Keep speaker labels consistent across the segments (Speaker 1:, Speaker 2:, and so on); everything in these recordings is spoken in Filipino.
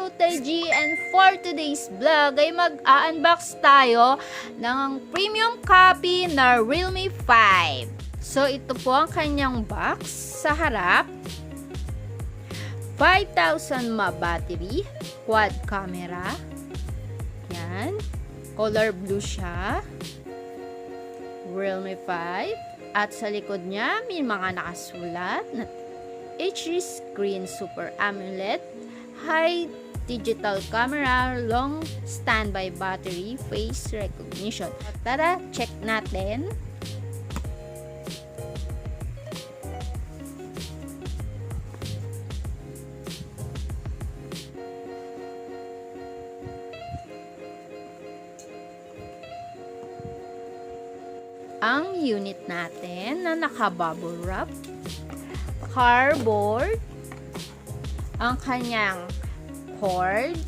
Speaker 1: Ruthay G, and for today's vlog ay mag-unbox tayo ng premium copy na Realme 5. So ito po ang kanyang box sa harap. 5,000 mAh battery, quad camera. Yan. Color blue siya. Realme 5. At sa likod niya, may mga nakasulat na HD screen, Super AMOLED, high digital camera, long standby battery, face recognition. Tara, check natin. Ang unit natin na naka-bubble wrap, cardboard, ang kanyang cord,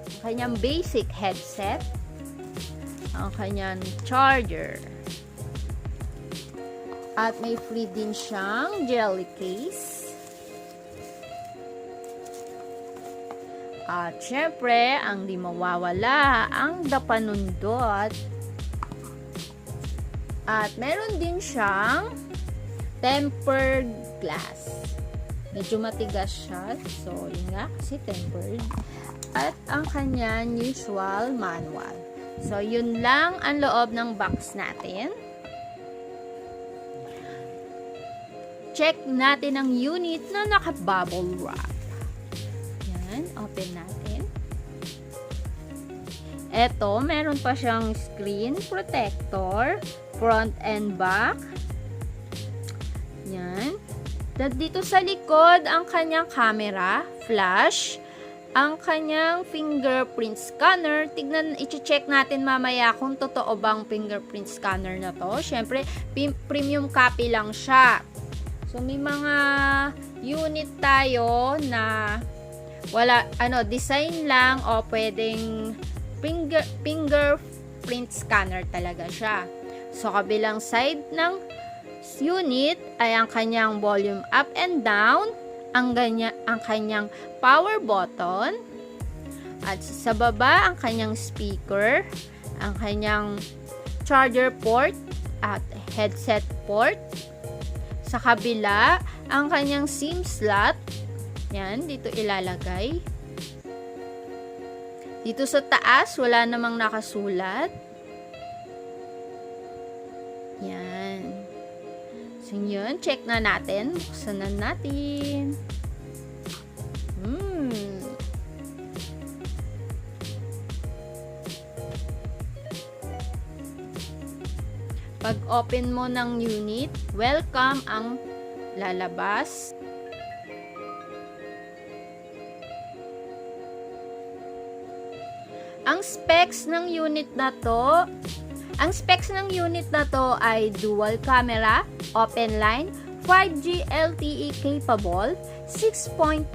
Speaker 1: ang kanyang basic headset, ang kanyang charger, at may free din siyang jelly case. At syempre, ang di mawawala, ang dapanundot. At meron din siyang tempered glass. Medyo matigas siya. So, yun nga, kasi tempered. At ang kanyang usual manual. So, yun lang ang loob ng box natin. Check natin ang unit na naka-bubble wrap. Yan, open natin. Eto, meron pa siyang screen protector, front and back. Yan. Dito sa likod, ang kanyang camera, flash, ang kanyang fingerprint scanner. Tignan, i-check natin mamaya kung totoo bang fingerprint scanner na to. Syempre, premium copy lang siya. So, may mga unit tayo na wala, design lang o pwedeng fingerprint scanner talaga siya. So, kabilang side ng unit ay ang kanyang volume up and down, ang kanyang power button, at sa baba ang kanyang speaker, ang kanyang charger port at headset port. Sa kabila, ang kanyang SIM slot. Yan, dito ilalagay. Dito sa taas, wala namang nakasulat. Yan. So, yun. Check na natin. Buksan na natin. Pag open mo ng unit, welcome ang lalabas. Ang specs ng unit na to, ay dual camera, Openline, 5G LTE capable, 6.55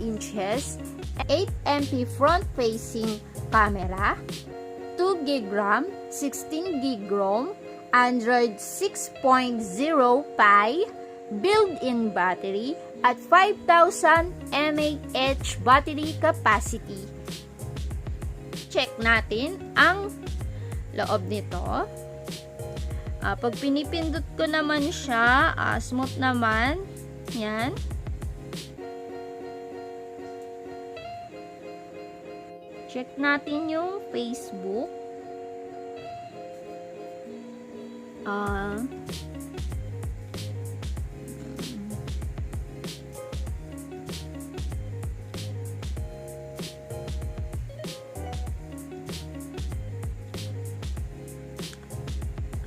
Speaker 1: inches, 8MP front-facing camera, 2GB RAM, 16GB ROM, Android 6.0 Pie, built-in battery, at 5,000 mAh battery capacity. Check natin ang loob nito. Pag pinipindot ko naman siya, smooth naman. Yan. Check natin yung Facebook.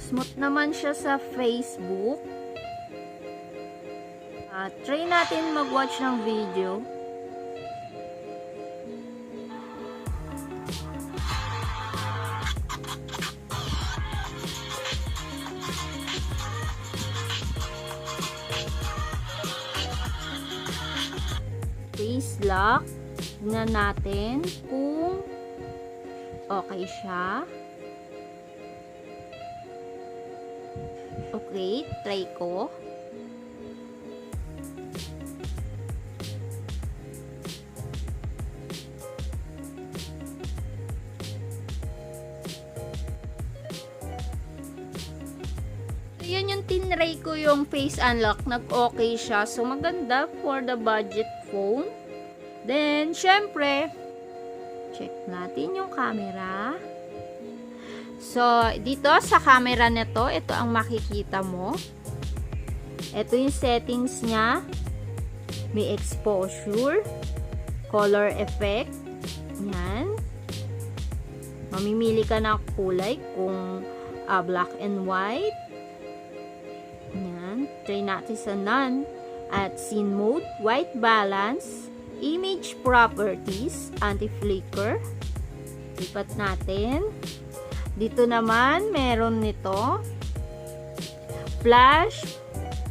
Speaker 1: Smooth naman siya sa Facebook. Try natin mag-watch ng video. Face lock. Tignan natin kung okay siya. Okay, try ko. yun yung tinry ko yung face unlock. Nag-okay siya. So, maganda for the budget phone. Then, syempre, check natin yung camera. So, dito sa camera na to, ito ang makikita mo. Ito yung settings niya. May exposure, color effect. Yan. Mamimili ka ng kulay kung black and white. Yan. Try natin sa none. At scene mode, white balance, image properties, anti-flicker. Lipat natin. Dito naman, meron nito. Flash.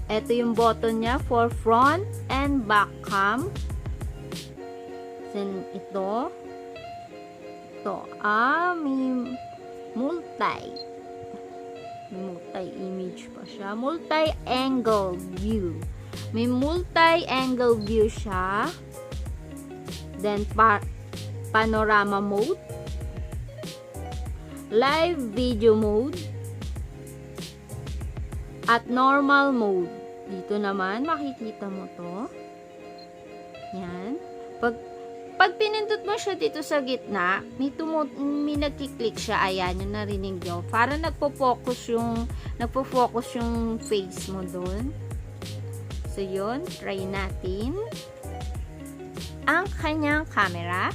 Speaker 1: Ito yung button niya for front and back cam. Then ito. May multi-image pa siya. Multi-angle view. May multi-angle view siya. Then, panorama mode. Live video mode. At normal mode. Dito naman, makikita mo to. Yan. Pag pinindot mo siya dito sa gitna, may nagkiklik siya. Ayan, yung narinig nyo. Para nagpo-focus yung face mo doon. So, yun. Try natin. Ang kanyang camera.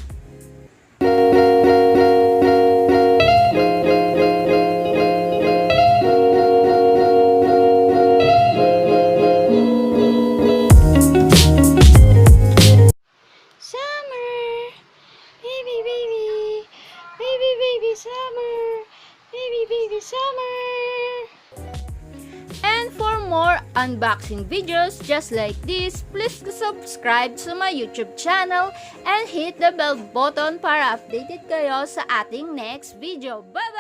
Speaker 1: And for more unboxing videos just like this, please subscribe to my YouTube channel and hit the bell button para updated kayo sa ating next video. Bye!